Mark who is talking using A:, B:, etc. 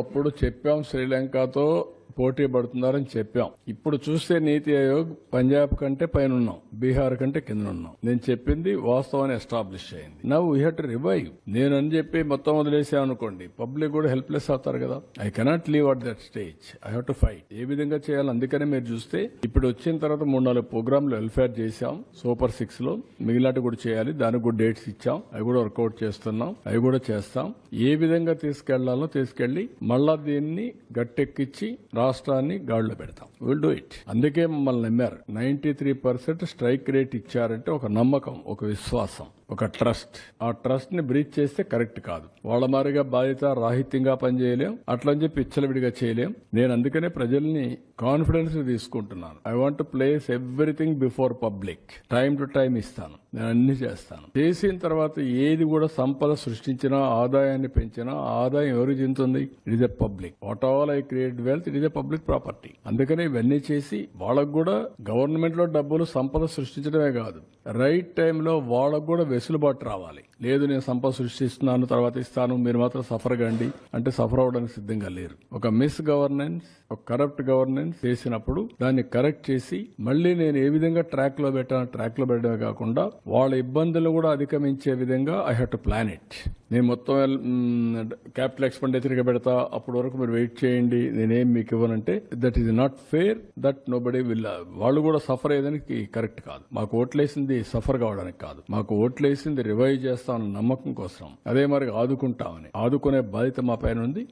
A: అప్పుడు చెప్పాం శ్రీలంకతో పోటీ పడుతున్నారని చెప్పాం. ఇప్పుడు చూస్తే నీతి ఆయోగ్ పంజాబ్ కంటే పైన ఉన్నాం, బీహార్ కంటే కింద ఉన్నాం. నేను చెప్పింది వాస్తవాన్ని ఎస్టాబ్లిష్ అయింది. Now we have to revive. నేను అని చెప్పి మొత్తం వదిలేసామనుకోండి, పబ్లిక్ కూడా హెల్ప్లెస్ అవుతారు కదా. I cannot leave at that stage. I have to fight. ఏ విధంగా చేయాలి? అందుకనే మీరు చూస్తే ఇప్పుడు వచ్చిన తర్వాత 3-4 ప్రోగ్రాంలు వెల్ఫేర్ చేశాం. సూపర్ 6 లో మిగిలినట్టు కూడా చేయాలి. దానికి కూడా డేట్స్ ఇచ్చాం. అవి కూడా వర్కౌట్ చేస్తున్నాం. అవి కూడా చేస్తాం. ఏ విధంగా తీసుకెళ్లాలో తీసుకెళ్లి మళ్ళా దీన్ని గట్టెక్కించి రాష్ట్రాన్ని గాడిలో పెడతాం. Will do it. అందుకే మమ్మల్ని నమ్మారు. 93% స్ట్రైక్ రేట్ ఇచ్చారంటే ఒక నమ్మకం, ఒక విశ్వాసం, ఒక ట్రస్ట్. ఆ ట్రస్ట్ ని బ్రీచ్ చేస్తే కరెక్ట్ కాదు. వాళ్ళ మారిగా బాధ్యత రాహిత్యంగా పనిచేయలేం, అట్లని చెప్పి ఇచ్చలవిడిగా చేయలేం. నేను అందుకనే ప్రజల్ని కాన్ఫిడెన్స్ తీసుకుంటున్నాను. I want to place everything before public. Time to time ఇస్తాను. నేను అన్ని చేస్తాను. చేసిన తర్వాత ఏది కూడా సంపద సృష్టించినా, ఆదాయాన్ని పెంచినా, ఆదాయం ఎవరికి చెందుతుంది? It is a public. What all I create wealth, it is a public property. అందుకనే ఇవన్నీ చేసి వాళ్ళకు కూడా గవర్నమెంట్ లో డబ్బులు సంపద సృష్టించడమే కాదు, రైట్ టైంలో వాళ్ళకు కూడా వెసులుబాటు రావాలి. లేదు నేను సంపద సృష్టిస్తున్నాను తర్వాత ఇస్తాను, మీరు మాత్రం సఫర్ కండి అంటే సఫర్ అవడానికి సిద్ధంగా లేరు. ఒక మిస్ గవర్నెన్స్, ఒక కరప్ట్ గవర్నెన్స్ చేసినప్పుడు దాన్ని కరెక్ట్ చేసి మళ్ళీ నేను ఏ విధంగా ట్రాక్ లో పెట్టాను, ట్రాక్ లో పెట్టడమే కాకుండా వాళ్ళ ఇబ్బందులు కూడా అధిగమించే విధంగా I have to plan it. నేను మొత్తం క్యాపిటల్ ఎక్స్పెండిచర్ గా పెడతా, అప్పటి వరకు మీరు వెయిట్ చేయండి, నేనేం మీకు ఇవ్వనంటే that is not fair. That nobody will. వాళ్ళు కూడా సఫర్ అయ్యేదానికి కరెక్ట్ కాదు. మాకు ఓట్లేసింది సఫర్ కావడానికి కాదు, మాకు ఓట్లేసింది రివైవ్ చేస్తామన్న నమ్మకం కోసం. అదే మరి ఆదుకుంటామని. ఆదుకునే బాధ్యత మా పైన ఉంది.